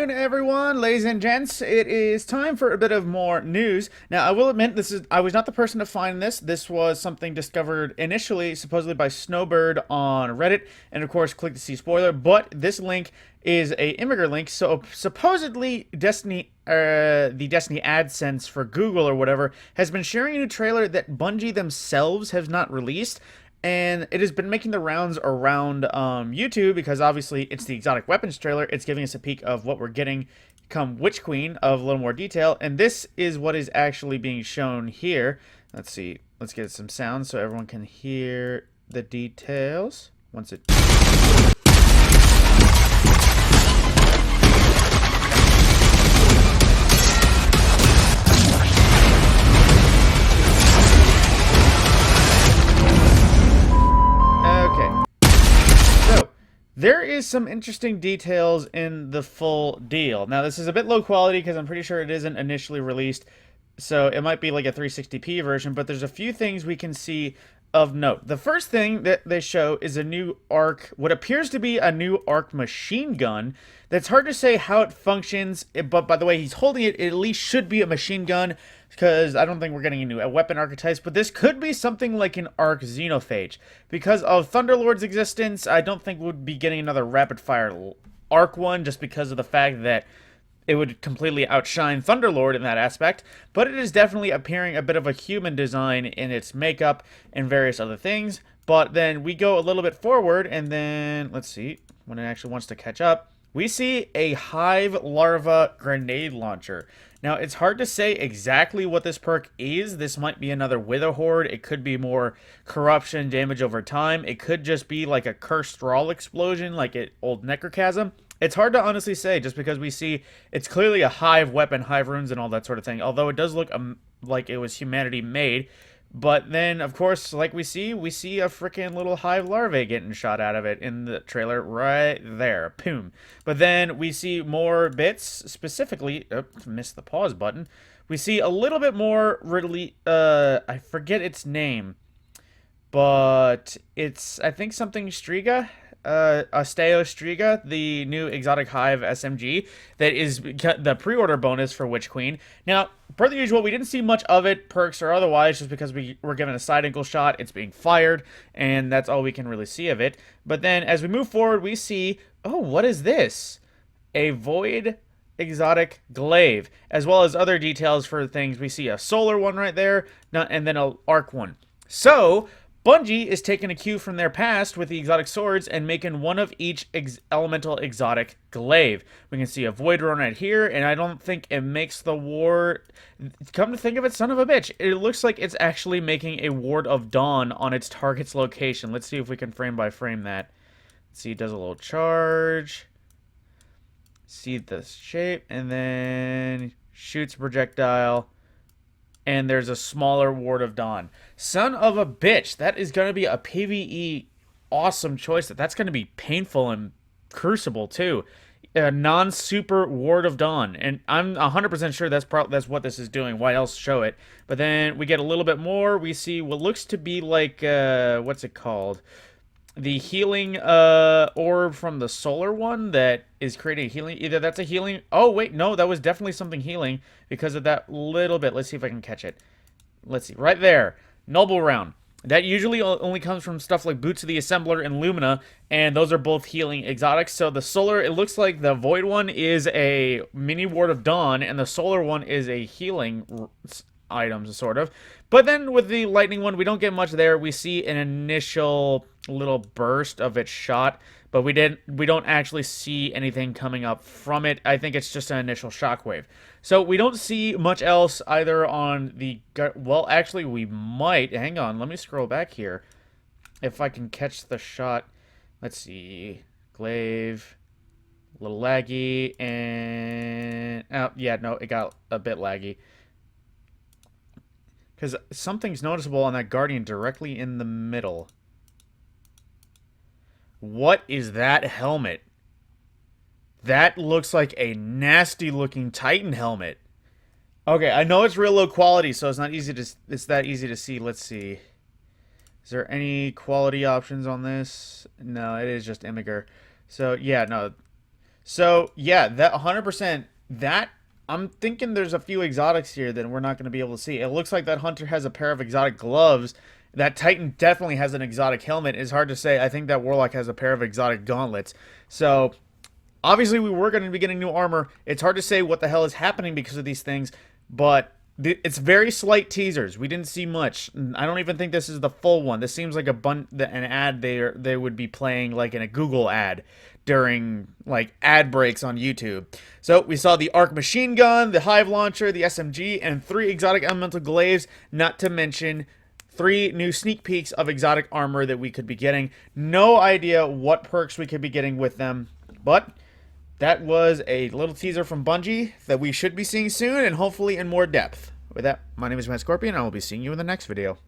afternoon, everyone, ladies and gents. It is time for a bit of more news. Now, I will admit, I was not the person to find this. This was something discovered initially, supposedly by Snowbird on Reddit, and of course, click to see spoiler. But this link is a immigrant link, so supposedly Destiny, the Destiny AdSense for Google or whatever, has been sharing a new trailer that Bungie themselves have not released. And it has been making the rounds around YouTube because obviously it's the exotic weapons trailer. It's giving us a peek of what we're getting come Witch Queen of a little more detail. And this is what is actually being shown here. Let's see. Let's get some sound so everyone can hear the details. Once it... There is some interesting details in the full deal. Now, this is a bit low quality because I'm pretty sure it isn't initially released, so it might be like a 360p version, but there's a few things we can see of note. The first thing that they show is a new arc, what appears to be a new arc machine gun. That's hard to say how it functions, but by the way he's holding it, it at least should be a machine gun, because I don't think we're getting into weapon archetypes, but this could be something like an arc xenophage. Because of Thunderlord's existence, I don't think we'll be getting another rapid-fire arc one, just because of the fact that it would completely outshine Thunderlord in that aspect, but it is definitely appearing a bit of a human design in its makeup and various other things. But then we go a little bit forward, and then, let's see, when it actually wants to catch up, we see a Hive Larva Grenade Launcher. Now, it's hard to say exactly what this perk is. This might be another Wither Horde. It could be more corruption, damage over time. It could just be like a Cursed Thrall explosion, like an old Necrochasm. It's hard to honestly say, just because we see it's clearly a Hive weapon, Hive runes and all that sort of thing, although it does look like it was humanity made. But then, of course, like we see a freaking little Hive larvae getting shot out of it in the trailer right there. Boom. But then we see more bits, specifically... Oh, missed the pause button. We see a little bit more... I forget its name. But it's, I think, something Striga? Asteo Striga, the new exotic Hive SMG, that is the pre-order bonus for Witch Queen. Now, per the usual, we didn't see much of it, perks or otherwise, just because we were given a side ankle shot, it's being fired, and that's all we can really see of it. But then, as we move forward, we see, oh, what is this? A Void exotic glaive, as well as other details for things. We see a solar one right there, and then an arc one. So... Bungie is taking a cue from their past with the exotic swords and making one of each elemental exotic glaive. We can see a void rune right here, and I don't think it makes the ward... Come to think of it, son of a bitch, it looks like it's actually making a ward of dawn on its target's location. Let's see if we can frame by frame that. Let's see, it does a little charge. See the shape, and then shoots a projectile. And there's a smaller Ward of Dawn. Son of a bitch, that is going to be a PvE awesome choice. That's going to be painful and Crucible, too. A non-super Ward of Dawn. And I'm 100% sure that's what this is doing. Why else show it? But then we get a little bit more. We see what looks to be like, what's it called? The healing orb from the solar one that is creating healing. Either that's a healing... Oh, wait, no, that was definitely something healing because of that little bit. Let's see if I can catch it. Let's see. Right there. Noble round. That usually only comes from stuff like Boots of the Assembler and Lumina, and those are both healing exotics. So the solar, it looks like the Void one is a mini Ward of Dawn, and the solar one is a healing items, sort of. But then with the lightning one, we don't get much there. We see an initial little burst of its shot, but we don't actually see anything coming up from it. I think it's just an initial shockwave. So we don't see much else either on the... Well, actually, we might. Hang on, let me scroll back here. If I can catch the shot. Let's see. Glaive. A little laggy. And... Oh, yeah, no, it got a bit laggy. Because something's noticeable on that Guardian directly in the middle. What is that helmet? That looks like a nasty-looking Titan helmet. Okay, I know it's real low quality, so it's that easy to see. Let's see. Is there any quality options on this? No, it is just Imgur. So, yeah, no. So yeah, that 100%. That I'm thinking there's a few exotics here that we're not going to be able to see. It looks like that hunter has a pair of exotic gloves. That Titan definitely has an exotic helmet. It's hard to say. I think that Warlock has a pair of exotic gauntlets. So obviously we were going to be getting new armor. It's hard to say what the hell is happening because of these things, but it's very slight teasers. We didn't see much. I don't even think this is the full one. This seems like an ad they would be playing like in a Google ad during like ad breaks on YouTube. So we saw the arc machine gun, the hive launcher, the SMG, and 3 exotic elemental glaives, not to mention 3 new sneak peeks of exotic armor that we could be getting. No idea what perks we could be getting with them, but that was a little teaser from Bungie that we should be seeing soon and hopefully in more depth. With that, my name is Matt Scorpion, and I will be seeing you in the next video.